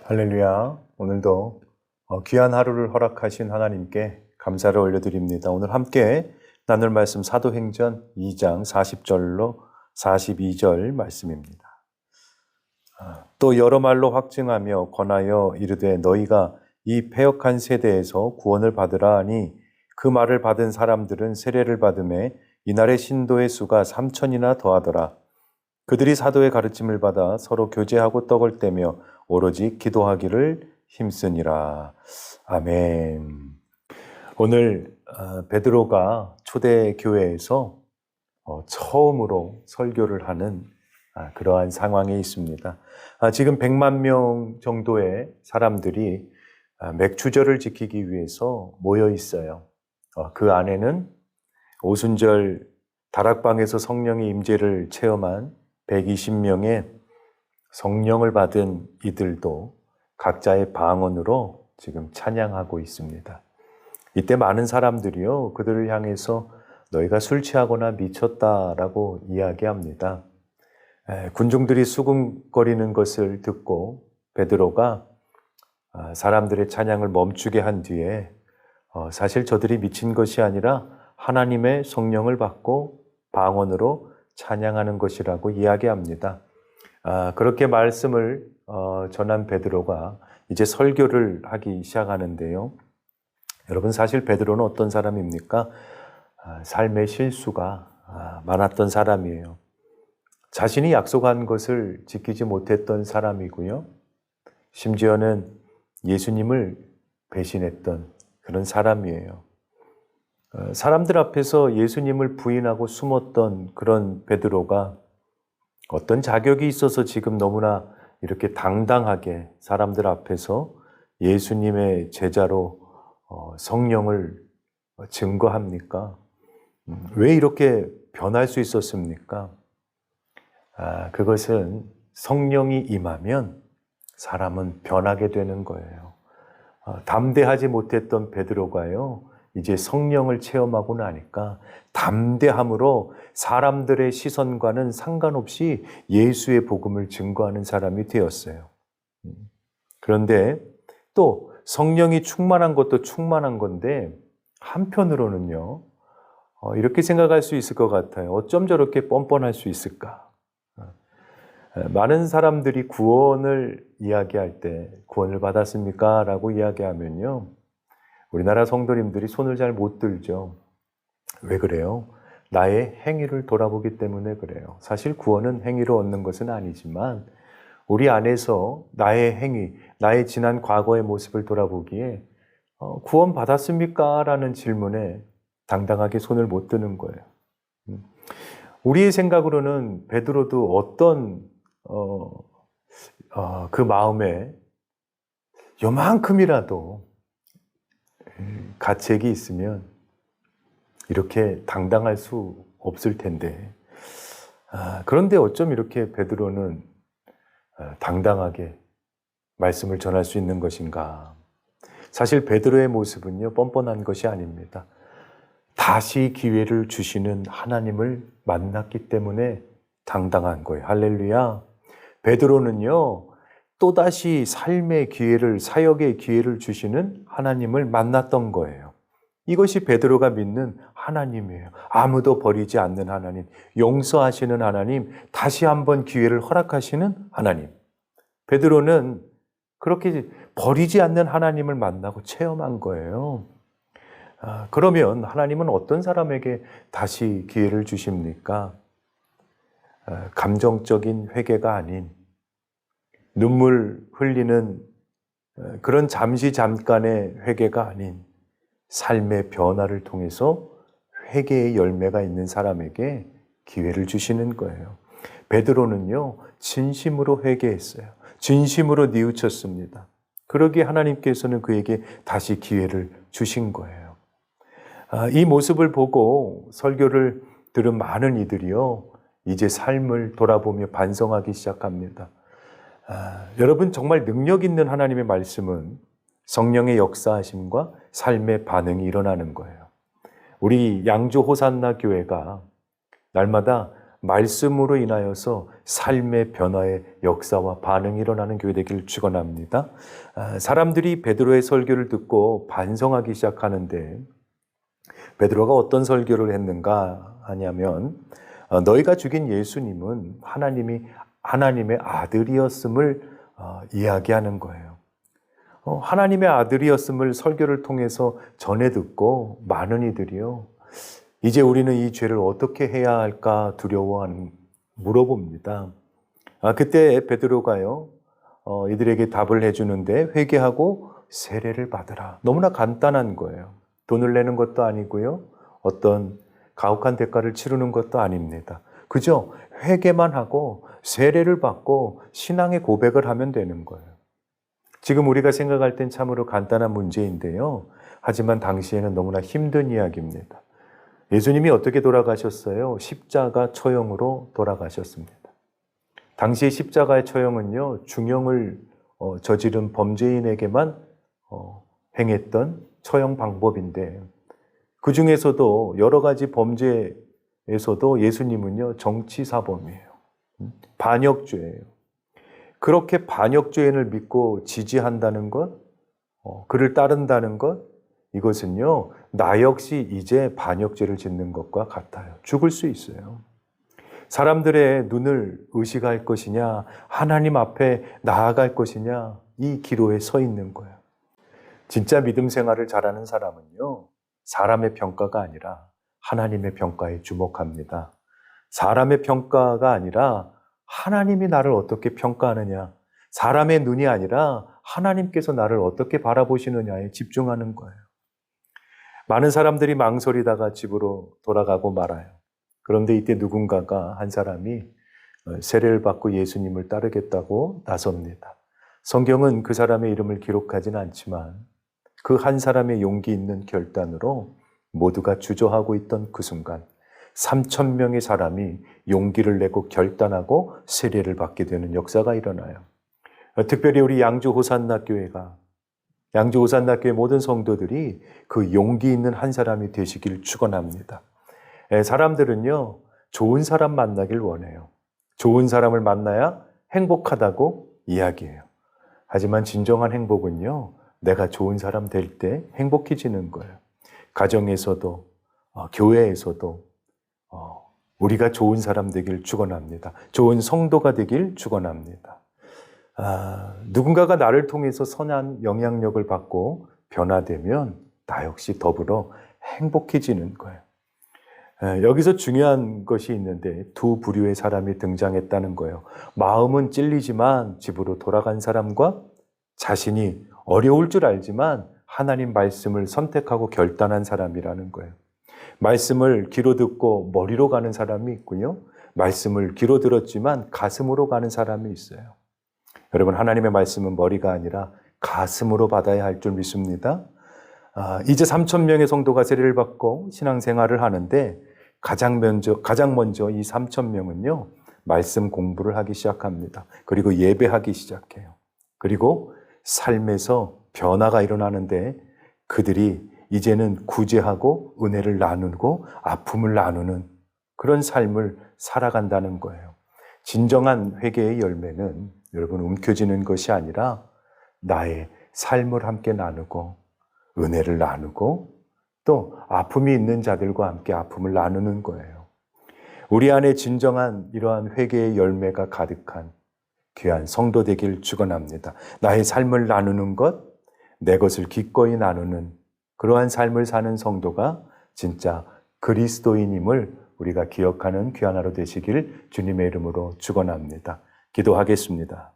할렐루야. 오늘도 귀한 하루를 허락하신 하나님께 감사를 올려드립니다. 오늘 함께 나눌 말씀 사도행전 2장 40절로 42절 말씀입니다. 또 여러 말로 확증하며 권하여 이르되 너희가 이 패역한 세대에서 구원을 받으라 하니 그 말을 받은 사람들은 세례를 받음에 이날의 신도의 수가 3천이나 더하더라. 그들이 사도의 가르침을 받아 서로 교제하고 떡을 떼며 오로지 기도하기를 힘쓰니라. 아멘. 오늘 베드로가 초대교회에서 처음으로 설교를 하는 그러한 상황에 있습니다. 지금 100만 명 정도의 사람들이 맥추절을 지키기 위해서 모여 있어요. 그 안에는 오순절 다락방에서 성령의 임재를 체험한 120명의 성령을 받은 이들도 각자의 방언으로 지금 찬양하고 있습니다. 이때 많은 사람들이요, 그들을 향해서 너희가 술 취하거나 미쳤다라고 이야기합니다. 군중들이 수군거리는 것을 듣고 베드로가 사람들의 찬양을 멈추게 한 뒤에 사실 저들이 미친 것이 아니라 하나님의 성령을 받고 방언으로 찬양하는 것이라고 이야기합니다. 그렇게 말씀을 전한 베드로가 이제 설교를 하기 시작하는데요. 여러분, 사실 베드로는 어떤 사람입니까? 삶의 실수가 많았던 사람이에요. 자신이 약속한 것을 지키지 못했던 사람이고요. 심지어는 예수님을 배신했던 그런 사람이에요. 사람들 앞에서 예수님을 부인하고 숨었던 그런 베드로가 어떤 자격이 있어서 지금 너무나 이렇게 당당하게 사람들 앞에서 예수님의 제자로 성령을 증거합니까? 왜 이렇게 변할 수 있었습니까? 그것은 성령이 임하면 사람은 변하게 되는 거예요. 담대하지 못했던 베드로가요, 이제 성령을 체험하고 나니까 담대함으로 사람들의 시선과는 상관없이 예수의 복음을 증거하는 사람이 되었어요. 그런데 또 성령이 충만한 것도 충만한 건데 한편으로는요, 이렇게 생각할 수 있을 것 같아요. 어쩜 저렇게 뻔뻔할 수 있을까? 많은 사람들이 구원을 이야기할 때 구원을 받았습니까? 라고 이야기하면요, 우리나라 성도님들이 손을 잘 못 들죠. 왜 그래요? 나의 행위를 돌아보기 때문에 그래요. 사실 구원은 행위로 얻는 것은 아니지만 우리 안에서 나의 행위, 나의 지난 과거의 모습을 돌아보기에 구원 받았습니까? 라는 질문에 당당하게 손을 못 드는 거예요. 우리의 생각으로는 베드로도 어떤 그 마음에 요만큼이라도 가책이 있으면 이렇게 당당할 수 없을 텐데, 그런데 어쩜 이렇게 베드로는 당당하게 말씀을 전할 수 있는 것인가? 사실 베드로의 모습은요, 뻔뻔한 것이 아닙니다. 다시 기회를 주시는 하나님을 만났기 때문에 당당한 거예요. 할렐루야. 베드로는요, 또다시 삶의 기회를, 사역의 기회를 주시는 하나님을 만났던 거예요. 이것이 베드로가 믿는 하나님이에요. 아무도 버리지 않는 하나님, 용서하시는 하나님, 다시 한번 기회를 허락하시는 하나님. 베드로는 그렇게 버리지 않는 하나님을 만나고 체험한 거예요. 그러면 하나님은 어떤 사람에게 다시 기회를 주십니까? 감정적인 회개가 아닌, 눈물 흘리는 그런 잠깐의 회개가 아닌 삶의 변화를 통해서 회개의 열매가 있는 사람에게 기회를 주시는 거예요. 베드로는요, 진심으로 회개했어요. 진심으로 뉘우쳤습니다. 그러기에 하나님께서는 그에게 다시 기회를 주신 거예요. 이 모습을 보고 설교를 들은 많은 이들이요, 이제 삶을 돌아보며 반성하기 시작합니다. 여러분, 정말 능력 있는 하나님의 말씀은 성령의 역사하심과 삶의 반응이 일어나는 거예요. 우리 양주 호산나 교회가 날마다 말씀으로 인하여서 삶의 변화의 역사와 반응이 일어나는 교회 되기를 축원합니다. 사람들이 베드로의 설교를 듣고 반성하기 시작하는데 베드로가 어떤 설교를 했는가 하냐면 너희가 죽인 예수님은 하나님의 아들이었음을 이야기하는 거예요. 하나님의 아들이었음을 설교를 통해서 전해 듣고 많은 이들이요. 이제 우리는 이 죄를 어떻게 해야 할까 물어봅니다. 그때 베드로가요, 이들에게 답을 해주는데 회개하고 세례를 받으라. 너무나 간단한 거예요. 돈을 내는 것도 아니고요. 어떤 가혹한 대가를 치르는 것도 아닙니다. 그저 회개만 하고 세례를 받고 신앙의 고백을 하면 되는 거예요. 지금 우리가 생각할 땐 참으로 간단한 문제인데요. 하지만 당시에는 너무나 힘든 이야기입니다. 예수님이 어떻게 돌아가셨어요? 십자가 처형으로 돌아가셨습니다. 당시 십자가의 처형은요, 중형을 저지른 범죄인에게만 행했던 처형 방법인데, 그 중에서도 여러 가지 범죄에서도 예수님은요, 정치사범이에요. 반역죄예요. 그렇게 반역죄인을 믿고 지지한다는 것, 그를 따른다는 것, 이것은요, 나 역시 이제 반역죄를 짓는 것과 같아요. 죽을 수 있어요. 사람들의 눈을 의식할 것이냐, 하나님 앞에 나아갈 것이냐, 이 기로에 서 있는 거예요. 진짜 믿음 생활을 잘하는 사람은요, 사람의 평가가 아니라 하나님의 평가에 주목합니다. 사람의 평가가 아니라 하나님이 나를 어떻게 평가하느냐, 사람의 눈이 아니라 하나님께서 나를 어떻게 바라보시느냐에 집중하는 거예요. 많은 사람들이 망설이다가 집으로 돌아가고 말아요. 그런데 이때 누군가가 한 사람이 세례를 받고 예수님을 따르겠다고 나섭니다. 성경은 그 사람의 이름을 기록하지는 않지만 그 한 사람의 용기 있는 결단으로 모두가 주저하고 있던 그 순간 3,000명의 사람이 용기를 내고 결단하고 세례를 받게 되는 역사가 일어나요. 특별히 우리 양주 호산나 교회 모든 성도들이 그 용기 있는 한 사람이 되시길 축원합니다. 사람들은요, 좋은 사람 만나길 원해요. 좋은 사람을 만나야 행복하다고 이야기해요. 하지만 진정한 행복은요, 내가 좋은 사람 될 때 행복해지는 거예요. 가정에서도 교회에서도 우리가 좋은 사람 되길 축원합니다. 좋은 성도가 되길 축원합니다. 누군가가 나를 통해서 선한 영향력을 받고 변화되면 나 역시 더불어 행복해지는 거예요. 여기서 중요한 것이 있는데 두 부류의 사람이 등장했다는 거예요. 마음은 찔리지만 집으로 돌아간 사람과 자신이 어려울 줄 알지만 하나님 말씀을 선택하고 결단한 사람이라는 거예요. 말씀을 귀로 듣고 머리로 가는 사람이 있고요. 말씀을 귀로 들었지만 가슴으로 가는 사람이 있어요. 여러분, 하나님의 말씀은 머리가 아니라 가슴으로 받아야 할 줄 믿습니다. 이제 3,000명의 성도가 세례를 받고 신앙생활을 하는데 가장 먼저 이 3,000명은요, 말씀 공부를 하기 시작합니다. 그리고 예배하기 시작해요. 그리고 삶에서 변화가 일어나는데 그들이 이제는 구제하고 은혜를 나누고 아픔을 나누는 그런 삶을 살아간다는 거예요. 진정한 회개의 열매는 여러분 움켜쥐는 것이 아니라 나의 삶을 함께 나누고 은혜를 나누고 또 아픔이 있는 자들과 함께 아픔을 나누는 거예요. 우리 안에 진정한 이러한 회개의 열매가 가득한 귀한 성도 되길 축원합니다. 나의 삶을 나누는 것, 내 것을 기꺼이 나누는 그러한 삶을 사는 성도가 진짜 그리스도인임을 우리가 기억하는 귀한 하루 되시길 주님의 이름으로 축원합니다. 기도하겠습니다.